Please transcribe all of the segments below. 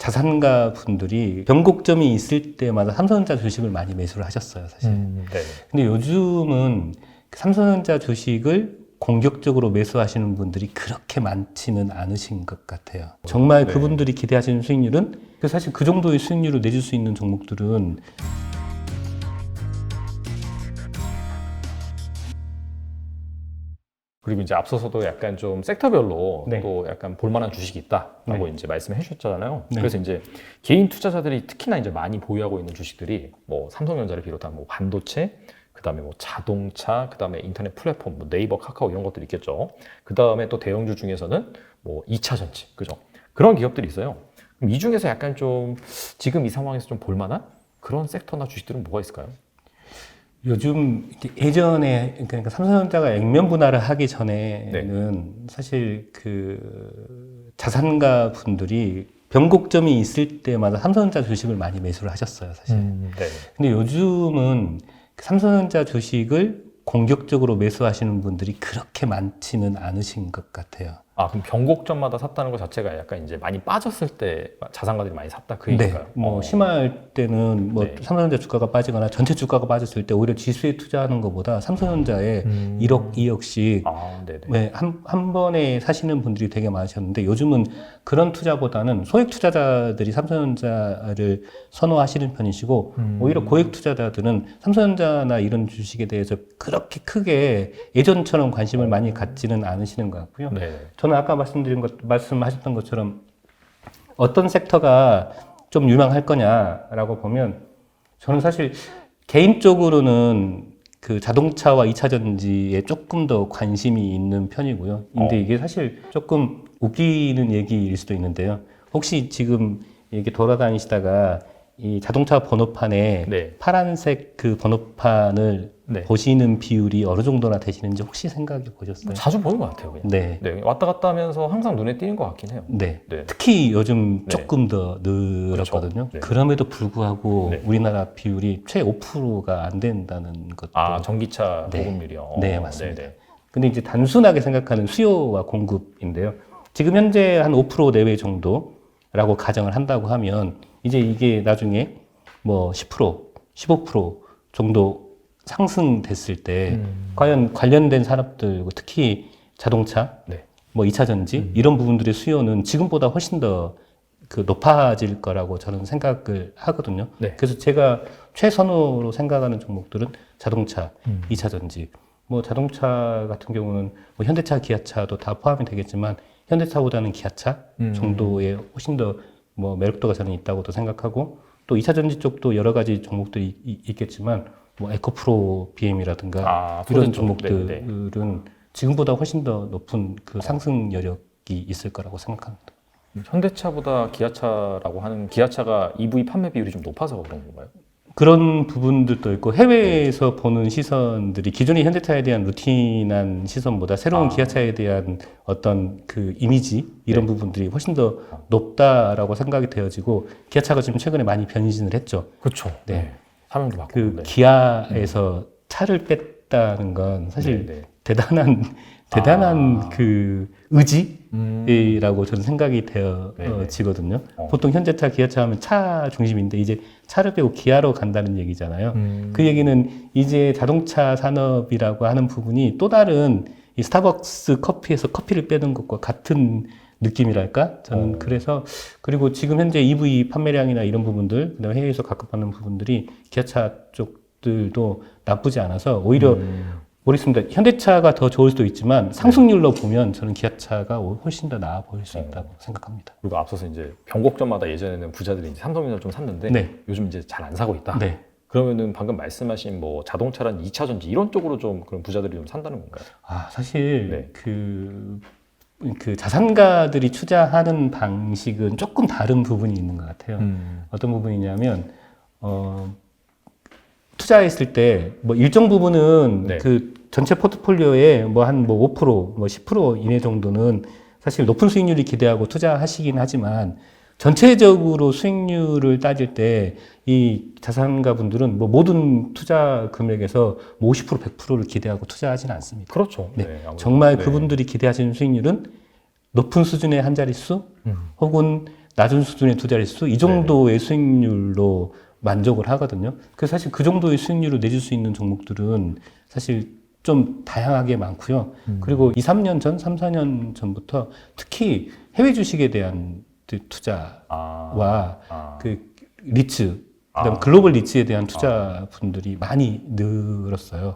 자산가 분들이 변곡점이 있을 때마다 삼성전자 주식을 많이 매수를 하셨어요, 사실. 네. 근데 요즘은 삼성전자 주식을 공격적으로 매수하시는 분들이 그렇게 많지는 않으신 것 같아요. 정말 네. 그분들이 기대하시는 수익률은 사실 그 정도의 수익률을 내줄 수 있는 종목들은 그리고 이제 앞서서도 약간 좀 섹터별로 네. 또 약간 볼만한 주식이 있다라고 네. 이제 말씀해 주셨잖아요. 네. 그래서 이제 개인 투자자들이 특히나 이제 많이 보유하고 있는 주식들이 뭐 삼성전자를 비롯한 뭐 반도체, 그다음에 뭐 자동차, 그다음에 인터넷 플랫폼, 뭐 네이버, 카카오 이런 것들이 있겠죠. 그다음에 또 대형주 중에서는 뭐 2차 전지, 그죠? 그런 기업들이 있어요. 그럼 이 중에서 약간 좀 지금 이 상황에서 좀 볼만한 그런 섹터나 주식들은 뭐가 있을까요? 요즘 예전에 그러니까 삼성전자가 액면 분할을 하기 전에는 사실 그 자산가 분들이 변곡점이 있을 때마다 삼성전자 주식을 많이 매수를 하셨어요, 사실. 네. 근데 요즘은 삼성전자 주식을 공격적으로 매수하시는 분들이 그렇게 많지는 않으신 것 같아요. 아, 그럼 변곡점마다 샀다는 것 자체가 약간 이제 많이 빠졌을 때 자산가들이 많이 샀다 그 얘기인가요? 뭐 심할 때는 뭐 네. 삼성전자 주가가 빠지거나 전체 주가가 빠졌을 때 오히려 지수에 투자하는 것보다 삼성전자에 1억, 2억씩 아, 네네. 네, 한 번에 사시는 분들이 되게 많으셨는데 요즘은 그런 투자보다는 소액 투자자들이 삼성전자를 선호하시는 편이시고 오히려 고액 투자자들은 삼성전자나 이런 주식에 대해서 그렇게 크게 예전처럼 관심을 많이 갖지는 않으시는 것 같고요. 네. 저는 아까 말씀하셨던 것처럼 어떤 섹터가 좀 유망할 거냐라고 보면 저는 사실 개인적으로는 그 자동차와 2차 전지에 조금 더 관심이 있는 편이고요. 근데 이게 사실 조금 웃기는 얘기일 수도 있는데요. 혹시 지금 이렇게 돌아다니시다가 이 자동차 번호판에 네. 파란색 그 번호판을 네. 보시는 비율이 어느 정도나 되시는지 혹시 생각해 보셨어요? 자주 보는 것 같아요, 그냥. 네. 네. 왔다 갔다 하면서 항상 눈에 띄는 것 같긴 해요. 네. 네. 특히 요즘 네. 조금 더 늘었거든요. 그렇죠. 네. 그럼에도 불구하고 네. 우리나라 비율이 최 5%가 안 된다는 것도. 아, 전기차 네. 보급률이요? 네, 맞습니다. 네네. 근데 이제 단순하게 생각하는 수요와 공급인데요. 지금 현재 한 5% 내외 정도라고 가정을 한다고 하면 이제 이게 나중에 뭐 10%, 15% 정도 상승됐을 때 과연 관련된 산업들, 특히 자동차, 네. 뭐 2차 전지 이런 부분들의 수요는 지금보다 훨씬 더 그 높아질 거라고 저는 생각을 하거든요. 네. 그래서 제가 최선호로 생각하는 종목들은 자동차, 2차 전지. 뭐 자동차 같은 경우는 뭐 현대차, 기아차도 다 포함이 되겠지만 현대차보다는 기아차 정도의 훨씬 더 뭐 매력도가 저는 있다고도 생각하고 또 2차 전지 쪽도 여러 가지 종목들이 있겠지만 뭐 에코프로 BM이라든가 아, 이런 소재 쪽. 종목들은 지금보다 훨씬 더 높은 그 상승 여력이 있을 거라고 생각합니다. 현대차보다 기아차라고 하는 기아차가 EV 판매 비율이 좀 높아서 그런 건가요? 그런 부분들도 있고 해외에서 보는 시선들이 기존의 현대차에 대한 루틴한 시선보다 새로운 기아차에 대한 어떤 그 이미지 이런 부분들이 훨씬 더 높다라고 생각이 되어지고 기아차가 지금 최근에 많이 변신을 했죠. 그렇죠. 네. 사명도 바꾸고. 그 네. 기아에서 차를 뺐다는 건 사실 네, 네. 대단한 그 의지라고 저는 생각이 되어지거든요. 보통 현대차, 기아차 하면 차 중심인데 이제 차를 빼고 기아로 간다는 얘기잖아요. 그 얘기는 이제 자동차 산업이라고 하는 부분이 또 다른 이 스타벅스 커피에서 커피를 빼는 것과 같은 느낌이랄까? 저는 그래서 그리고 지금 현재 EV 판매량이나 이런 부분들, 그다음에 해외에서 각급받는 부분들이 기아차 쪽들도 나쁘지 않아서 오히려 모르겠습니다. 현대차가 더 좋을 수도 있지만 상승률로 보면 저는 기아차가 훨씬 더 나아 보일 수 있다고 생각합니다. 그리고 앞서서 이제 변곡점마다 예전에는 부자들이 이제 삼성전자를 좀 샀는데 네. 요즘 이제 잘 안 사고 있다. 네. 그러면은 방금 말씀하신 뭐 자동차란 2차 전지 이런 쪽으로 좀 그런 부자들이 좀 산다는 건가요? 아, 사실 네. 그 자산가들이 투자하는 방식은 조금 다른 부분이 있는 것 같아요. 어떤 부분이냐면 투자했을 때 뭐 일정 부분은 네. 그 전체 포트폴리오에 뭐 한 뭐 5%, 뭐 10% 이내 정도는 사실 높은 수익률이 기대하고 투자하시긴 하지만 전체적으로 수익률을 따질 때 이 자산가 분들은 뭐 모든 투자 금액에서 뭐 50%, 100%를 기대하고 투자하지는 않습니다. 그렇죠. 네. 아무래도. 정말 네. 그분들이 기대하시는 수익률은 높은 수준의 한 자릿수 혹은 낮은 수준의 투자일수 이 정도의 수익률로 만족을 하거든요. 그래서 사실 그 정도의 수익률을 내줄 수 있는 종목들은 사실 좀 다양하게 많고요. 그리고 2, 3년 전, 3, 4년 전부터 특히 해외 주식에 대한 투자와 그 리츠, 그다음 글로벌 리츠에 대한 투자분들이 많이 늘었어요.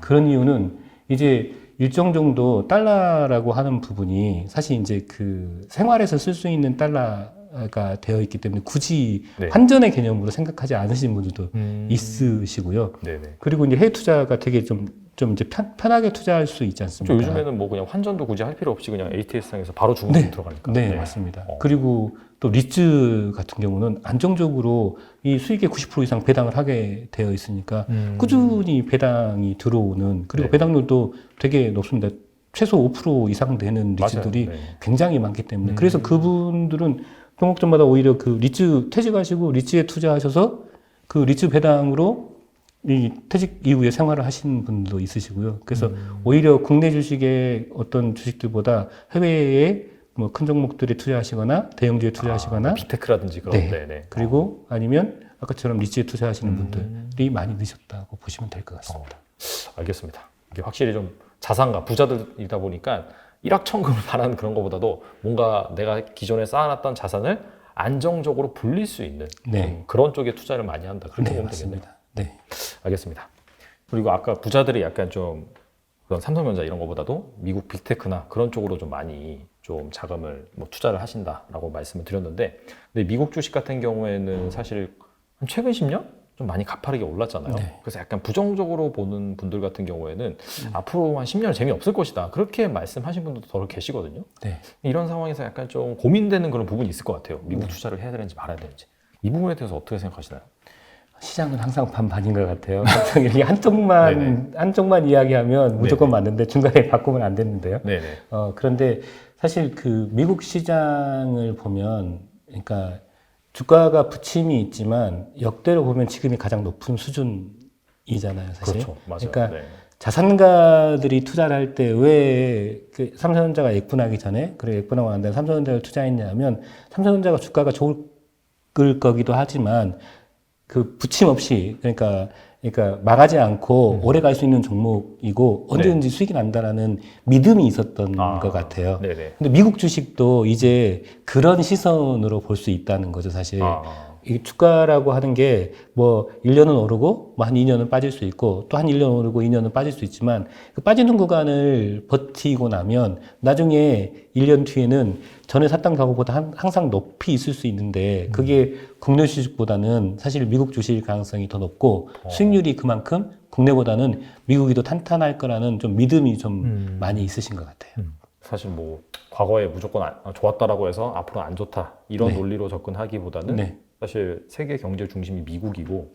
그런 이유는 이제 일정 정도 달러라고 하는 부분이 사실 이제 그 생활에서 쓸 수 있는 달러가 되어 있기 때문에 굳이 네. 환전의 개념으로 생각하지 않으시는 분들도 있으시고요. 네네. 그리고 이제 해외 투자가 되게 좀 이제 편하게 투자할 수 있지 않습니까? 요즘에는 뭐 그냥 환전도 굳이 할 필요 없이 그냥 ATS상에서 바로 주문이 들어가니까. 네, 맞습니다. 그리고 또 리츠 같은 경우는 안정적으로 이 수익의 90% 이상 배당을 하게 되어 있으니까 꾸준히 배당이 들어오는, 그리고 네. 배당률도 되게 높습니다. 최소 5% 이상 되는 리츠들이 맞아요. 네. 굉장히 많기 때문에 그래서 그분들은 종목전마다 오히려 그 리츠 퇴직하시고 리츠에 투자하셔서 그 리츠 배당으로 이 퇴직 이후에 생활을 하시는 분도 있으시고요. 그래서 오히려 국내 주식의 어떤 주식들보다 해외에 뭐 큰 종목들에 투자하시거나 대형주에 투자하시거나 빅테크라든지 그런. 네. 네네. 그리고 아니면 아까처럼 리츠에 투자하시는 분들이 많이 느셨다고 보시면 될 것 같습니다. 알겠습니다. 이게 확실히 좀 자산가 부자들이다 보니까 일확천금을 바라는 그런 것보다도 뭔가 내가 기존에 쌓아놨던 자산을 안정적으로 불릴 수 있는 그런 쪽에 투자를 많이 한다. 그렇게 보면 되겠네요. 네. 알겠습니다. 그리고 아까 부자들이 약간 좀 그런 삼성전자 이런 것보다도 미국 빅테크나 그런 쪽으로 좀 많이 좀 자금을 뭐 투자를 하신다라고 말씀을 드렸는데, 근데 미국 주식 같은 경우에는 사실 한 최근 10년 좀 많이 가파르게 올랐잖아요. 그래서 약간 부정적으로 보는 분들 같은 경우에는 앞으로 한 10년 재미없을 것이다, 그렇게 말씀하신 분들도 더 계시거든요. 이런 상황에서 약간 좀 고민되는 그런 부분이 있을 것 같아요. 미국 투자를 해야 되는지 말아야 되는지. 이 부분에 대해서 어떻게 생각하시나요? 시장은 항상 반반인 것 같아요. 항상 이렇게 한쪽만 이야기하면 무조건 맞는데 중간에 바꾸면 안 되는데요. 그런데 사실 그 미국 시장을 보면, 그러니까 주가가 부침이 있지만 역대로 보면 지금이 가장 높은 수준이잖아요, 사실. 그렇죠, 맞아요. 그러니까 자산가들이 투자를 할 때 왜 그 삼성전자가 액분하기 전에, 그리고 액분하고 난 다음에 삼성전자를 투자했냐면 삼성전자가 주가가 좋을 거기도 하지만 그 부침 없이, 그러니까 망하지 않고 오래 갈 수 있는 종목이고 언제든지 수익이 난다라는 믿음이 있었던 것 같아요. 근데 미국 주식도 이제 그런 시선으로 볼 수 있다는 거죠, 사실. 이 주가라고 하는 게 뭐 1년은 오르고 뭐 한 2년은 빠질 수 있고 또 한 1년 오르고 2년은 빠질 수 있지만 그 빠지는 구간을 버티고 나면 나중에 1년 뒤에는 전에 샀던 가격보다 항상 높이 있을 수 있는데 그게 국내 주식보다는 사실 미국 주식일 가능성이 더 높고 수익률이 그만큼 국내보다는 미국이 더 탄탄할 거라는 좀 믿음이 좀 많이 있으신 것 같아요. 사실 뭐 과거에 무조건 좋았다라고 해서 앞으로 안 좋다 이런 논리로 접근하기보다는 사실 세계 경제 중심이 미국이고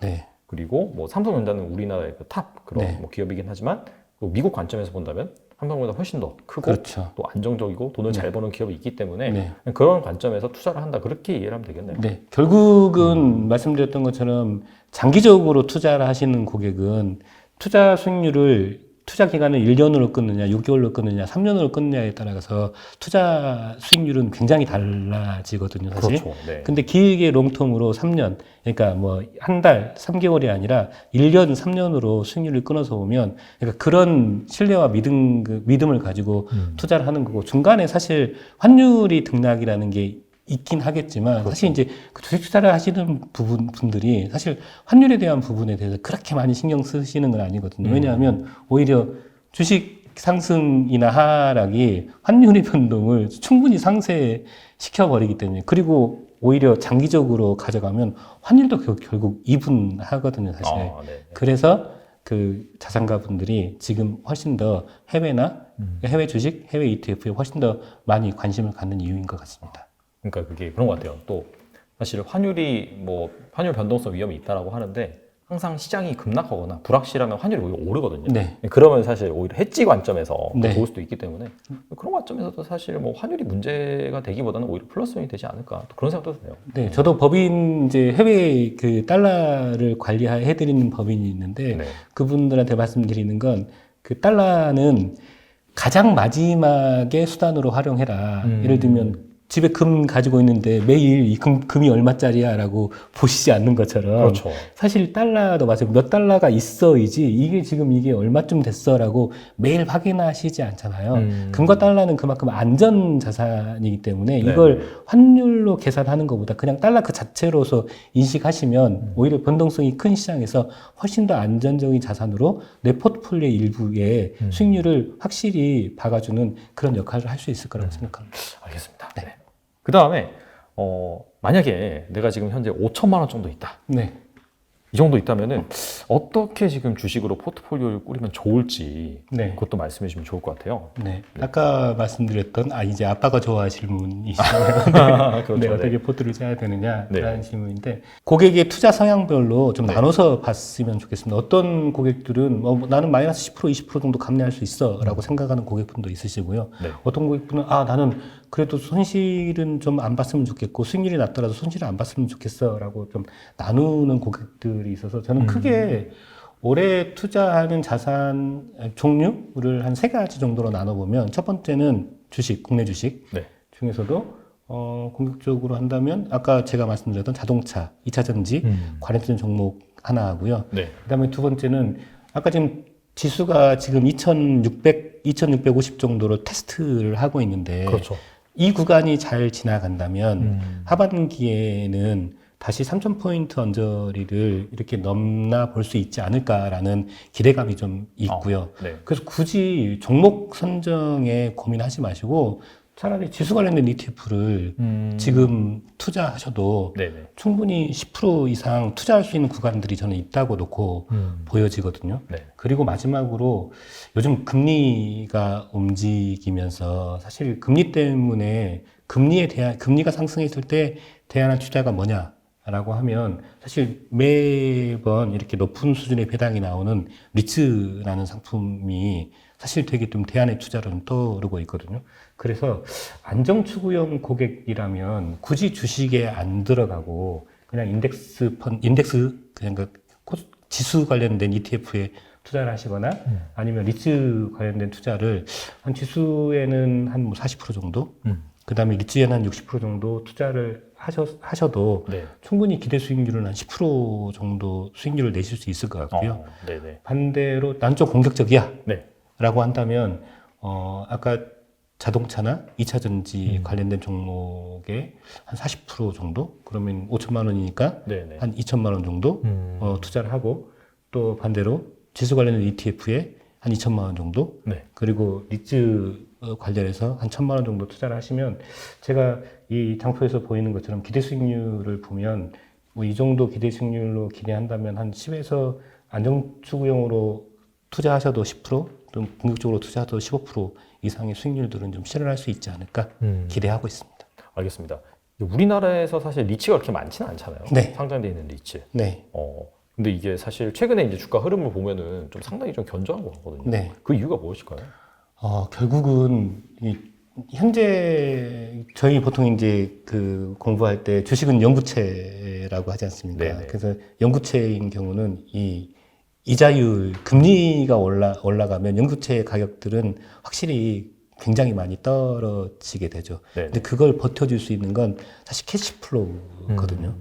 그리고 뭐 삼성전자는 우리나라의 그 탑 그런 뭐 기업이긴 하지만 미국 관점에서 본다면 삼성보다 훨씬 더 크고 또 안정적이고 돈을 잘 버는 기업이 있기 때문에 그런 관점에서 투자를 한다, 그렇게 이해를 하면 되겠네요. 결국은 말씀드렸던 것처럼 장기적으로 투자를 하시는 고객은 투자 수익률을 투자 기간을 1년으로 끊느냐, 6개월로 끊느냐, 3년으로 끊느냐에 따라서 투자 수익률은 굉장히 달라지거든요, 사실. 근데 길게 롱텀으로 3년, 그러니까 뭐 한 달, 3개월이 아니라 1년, 3년으로 수익률을 끊어서 보면, 그러니까 그런 신뢰와 믿음을 가지고 투자를 하는 거고, 중간에 사실 환율이 등락이라는 게 있긴 하겠지만 사실 이제 그 주식 투자를 하시는 분들이 사실 환율에 대한 부분에 대해서 그렇게 많이 신경 쓰시는 건 아니거든요. 왜냐하면 오히려 주식 상승이나 하락이 환율의 변동을 충분히 상쇄시켜 버리기 때문에, 그리고 오히려 장기적으로 가져가면 환율도 결국 이분하거든요, 사실. 그래서 그 자산가 분들이 지금 훨씬 더 해외나 해외 주식, 해외 ETF에 훨씬 더 많이 관심을 갖는 이유인 것 같습니다. 그러니까 그게 그런 것 같아요. 또 사실 환율이 뭐 환율 변동성 위험이 있다라고 하는데 항상 시장이 급락하거나 불확실하면 환율이 오히려 오르거든요. 그러면 사실 오히려 해지 관점에서 좋을 수도 있기 때문에 그런 관점에서도 사실 뭐 환율이 문제가 되기보다는 오히려 플러스면이 되지 않을까, 또 그런 생각도 드네요. 저도 법인 이제 해외 그 달러를 관리해드리는 법인이 있는데 그분들한테 말씀드리는 건 그 달러는 가장 마지막에 수단으로 활용해라. 예를 들면 집에 금 가지고 있는데 매일 이 금이 얼마짜리야라고 보시지 않는 것처럼 그렇죠. 사실 달러도 마찬가지로 몇 달러가 있어야지 이게 지금 이게 얼마쯤 됐어라고 매일 확인하시지 않잖아요. 금과 달러는 그만큼 안전 자산이기 때문에 이걸 환율로 계산하는 것보다 그냥 달러 그 자체로서 인식하시면 오히려 변동성이 큰 시장에서 훨씬 더 안전적인 자산으로 내 포트폴리오 일부에 수익률을 확실히 박아주는 그런 역할을 할 수 있을 거라고 생각합니다. 알겠습니다. 네. 그 다음에 만약에 내가 지금 현재 5천만 원 정도 있다. 네. 이 정도 있다면은 어떻게 지금 주식으로 포트폴리오를 꾸리면 좋을지 네. 그것도 말씀해 주시면 좋을 것 같아요. 네. 아까 말씀드렸던 이제 아빠가 좋아하실 분이시잖아요. 그렇죠. 네, 어떻게 포트를 짜야 되느냐라는 네. 질문인데 고객의 투자 성향별로 좀 네. 나눠서 봤으면 좋겠습니다. 어떤 고객들은 나는 마이너스 10% 20% 정도 감내할 수 있어라고 생각하는 고객분도 있으시고요. 네. 어떤 고객분은 나는 그래도 손실은 좀 안 봤으면 좋겠고 수익률이 낮더라도 손실을 안 봤으면 좋겠어라고 좀 나누는 고객들이 있어서 저는 크게 올해 투자하는 자산 종류를 한 3가지 정도로 나눠보면 첫 번째는 주식, 국내 주식 네. 중에서도 공격적으로 한다면 아까 제가 말씀드렸던 자동차, 2차 전지 관련된 종목 하나 하고요. 네. 그다음에 두 번째는 아까 지금 지수가 지금 2650 정도로 테스트를 하고 있는데 그렇죠. 이 구간이 잘 지나간다면 하반기에는 다시 3,000포인트 언저리를 이렇게 넘나 볼 수 있지 않을까라는 기대감이 좀 있고요. 네. 그래서 굳이 종목 선정에 고민하지 마시고 차라리 지수 관련된 ETF를 지금 투자하셔도 네네. 충분히 10% 이상 투자할 수 있는 구간들이 저는 있다고 놓고 보여지거든요. 네. 그리고 마지막으로 요즘 금리가 움직이면서 사실 금리 때문에 금리가 상승했을 때 대안한 투자가 뭐냐라고 하면 사실 매번 이렇게 높은 수준의 배당이 나오는 리츠라는 상품이 사실 되게 좀 대안의 투자로는 떠오르고 있거든요. 그래서 안정추구형 고객이라면 굳이 주식에 안 들어가고 그냥 인덱스 그냥 지수 관련된 ETF에 투자를 하시거나 아니면 리츠 관련된 투자를 한 지수에는 한 40% 정도, 그 다음에 리츠에는 한 60% 정도 투자를 하셔도 네. 충분히 기대 수익률은 한 10% 정도 수익률을 내실 수 있을 것 같고요. 네네. 반대로 난 좀 공격적이야 네. 라고 한다면 아까 자동차나 2차 전지 관련된 종목에 한 40% 정도? 그러면 5천만 원이니까 네네. 한 2천만 원 정도 투자를 하고 또 반대로 지수 관련된 ETF에 한 2천만 원 정도 네. 그리고 리츠 관련해서 한 1천만 원 정도 투자를 하시면 제가 이 장표에서 보이는 것처럼 기대 수익률을 보면 뭐 이 정도 기대 수익률로 기대한다면 한 10에서 안정추구용으로 투자하셔도 10%, 좀 공격적으로 투자하셔도 15% 이상의 수익률들은 좀 실현할 수 있지 않을까 기대하고 있습니다. 알겠습니다. 우리나라에서 사실 리츠가 그렇게 많지는 않잖아요. 네. 상장되어 있는 리츠. 네. 근데 이게 사실 최근에 이제 주가 흐름을 보면은 좀 상당히 좀 견조한 것 같거든요. 네. 그 이유가 무엇일까요? 결국은 현재 저희 보통 이제 그 공부할 때 주식은 연구체라고 하지 않습니까? 네네. 그래서 연구체인 경우는 이 이자율 금리가 올라가면 연구체 가격들은 확실히 굉장히 많이 떨어지게 되죠. 네네. 근데 그걸 버텨줄 수 있는 건 사실 캐시플로우거든요.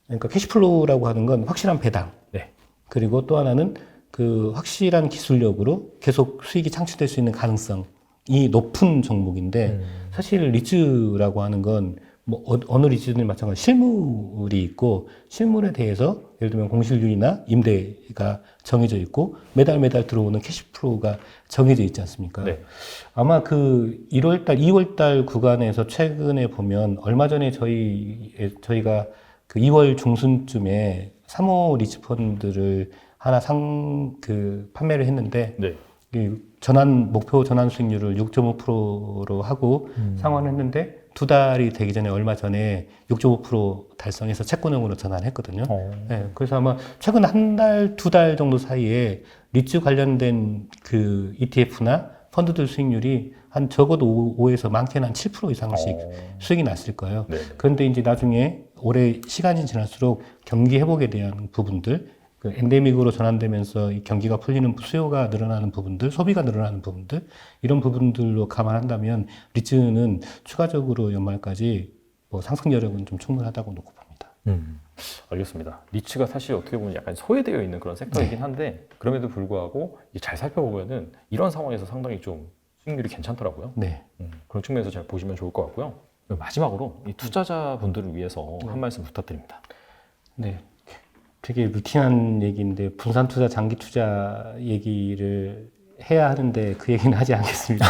그러니까 캐시플로우라고 하는 건 확실한 배당. 네. 그리고 또 하나는 그 확실한 기술력으로 계속 수익이 창출될 수 있는 가능성이 높은 종목인데 사실 리츠라고 하는 건 뭐 어느 리츠든 마찬가지 실물이 있고 실물에 대해서 예를 들면 공실률이나 임대가 정해져 있고 매달 들어오는 캐시플로우가 정해져 있지 않습니까? 네. 아마 그 1월달, 2월달 구간에서 최근에 보면 얼마 전에 저희가 그 2월 중순쯤에 3호 리츠 펀드를 하나 판매를 했는데 네. 이 목표 전환 수익률을 6.5%로 하고 상환했는데 2달이 되기 전에 얼마 전에 6.5% 달성해서 채권형으로 전환했거든요. 네, 그래서 아마 최근 한 달, 2달 정도 사이에 리츠 관련된 그 ETF나 펀드들 수익률이 한 적어도 5에서 많게는 한 7% 이상씩 수익이 났을 거예요. 네네. 그런데 이제 나중에 올해 시간이 지날수록 경기 회복에 대한 부분들 그 엔데믹으로 전환되면서 이 경기가 풀리는 수요가 늘어나는 부분들, 소비가 늘어나는 부분들 이런 부분들로 감안한다면 리츠는 추가적으로 연말까지 뭐 상승 여력은 좀 충분하다고 놓고 봅니다. 알겠습니다. 리츠가 사실 어떻게 보면 약간 소외되어 있는 그런 섹터이긴 네. 한데 그럼에도 불구하고 잘 살펴보면은 이런 상황에서 상당히 좀 수익률이 괜찮더라고요. 네. 그런 측면에서 잘 보시면 좋을 것 같고요. 마지막으로 이 투자자분들을 위해서 한 말씀 부탁드립니다. 네. 되게 루틴한 얘기인데 분산 투자, 장기 투자 얘기를 해야 하는데 그 얘기는 하지 않겠습니다.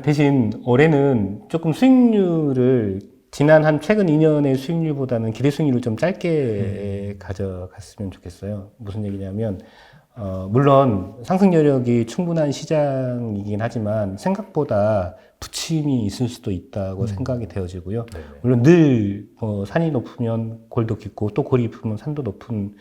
대신 올해는 조금 수익률을 지난 최근 2년의 수익률보다는 기대 수익률을 좀 짧게 가져갔으면 좋겠어요. 무슨 얘기냐면 물론 상승 여력이 충분한 시장이긴 하지만 생각보다 부침이 있을 수도 있다고 생각이 되어지고요. 네네. 물론 늘 산이 높으면 골도 깊고 또 골이 깊으면 산도 높은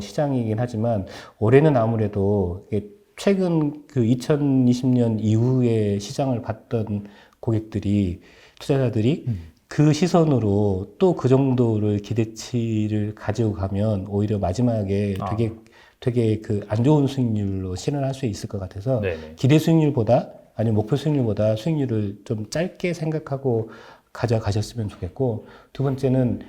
시장이긴 하지만 올해는 아무래도 이게 최근 그 2020년 이후에 시장을 봤던 고객들이 투자자들이 그 시선으로 또 그 정도를 기대치를 가지고 가면 오히려 마지막에 되게 그 안 좋은 수익률로 실현할 수 있을 것 같아서 네네. 기대 수익률보다 아니면 목표 수익률보다 수익률을 좀 짧게 생각하고 가져가셨으면 좋겠고 두 번째는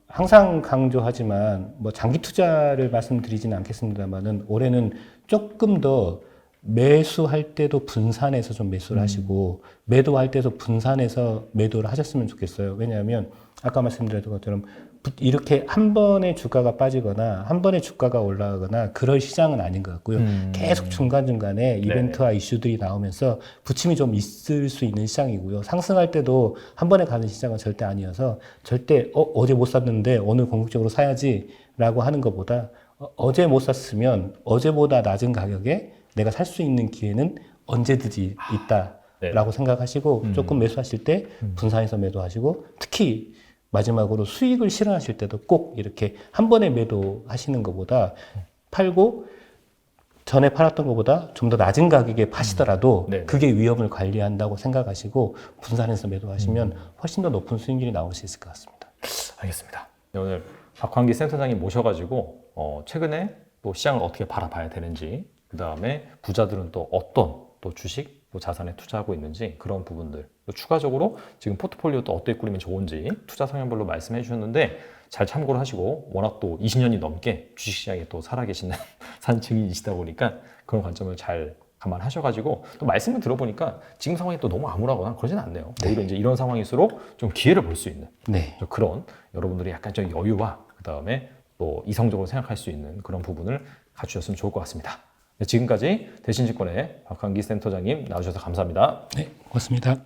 항상 강조하지만 뭐 장기 투자를 말씀드리지는 않겠습니다만은 올해는 조금 더 매수할 때도 분산해서 좀 매수를 하시고 매도할 때도 분산해서 매도를 하셨으면 좋겠어요. 왜냐하면 아까 말씀드렸던 것처럼 이렇게 한 번에 주가가 빠지거나 한 번에 주가가 올라가거나 그럴 시장은 아닌 것 같고요. 계속 중간중간에 이벤트와 이슈들이 나오면서 부침이 좀 있을 수 있는 시장이고요. 상승할 때도 한 번에 가는 시장은 절대 아니어서 절대 어제 못 샀는데 오늘 공격적으로 사야지 라고 하는 것보다 어제 못 샀으면 어제보다 낮은 가격에 내가 살 수 있는 기회는 언제든지 있다라고 생각하시고 조금 매수하실 때 분산해서 매도하시고 특히 마지막으로 수익을 실현하실 때도 꼭 이렇게 한 번에 매도하시는 것보다 팔고 전에 팔았던 것보다 좀 더 낮은 가격에 파시더라도 그게 위험을 관리한다고 생각하시고 분산해서 매도하시면 훨씬 더 높은 수익률이 나올 수 있을 것 같습니다. 알겠습니다. 오늘 박환기 센터장님 모셔가지고 최근에 또 시장을 어떻게 바라봐야 되는지 그 다음에 부자들은 또 어떤 또 주식, 또 자산에 투자하고 있는지 그런 부분들 또 추가적으로 지금 포트폴리오 또 어떻게 꾸리면 좋은지 투자 성향별로 말씀해 주셨는데 잘 참고를 하시고 워낙 또 20년이 넘게 주식시장에 또 살아계시는 산 증인이시다 보니까 그런 관점을 잘 감안하셔가지고 또 말씀을 들어보니까 지금 상황이 또 너무 암울하거나 그러진 않네요. 오히려 이제 이런 상황일수록 좀 기회를 볼 수 있는 그런 여러분들이 약간 좀 여유와 그 다음에 또 이성적으로 생각할 수 있는 그런 부분을 갖추셨으면 좋을 것 같습니다. 지금까지 대신증권의 박환기 센터장님 나와주셔서 감사합니다. 네, 고맙습니다.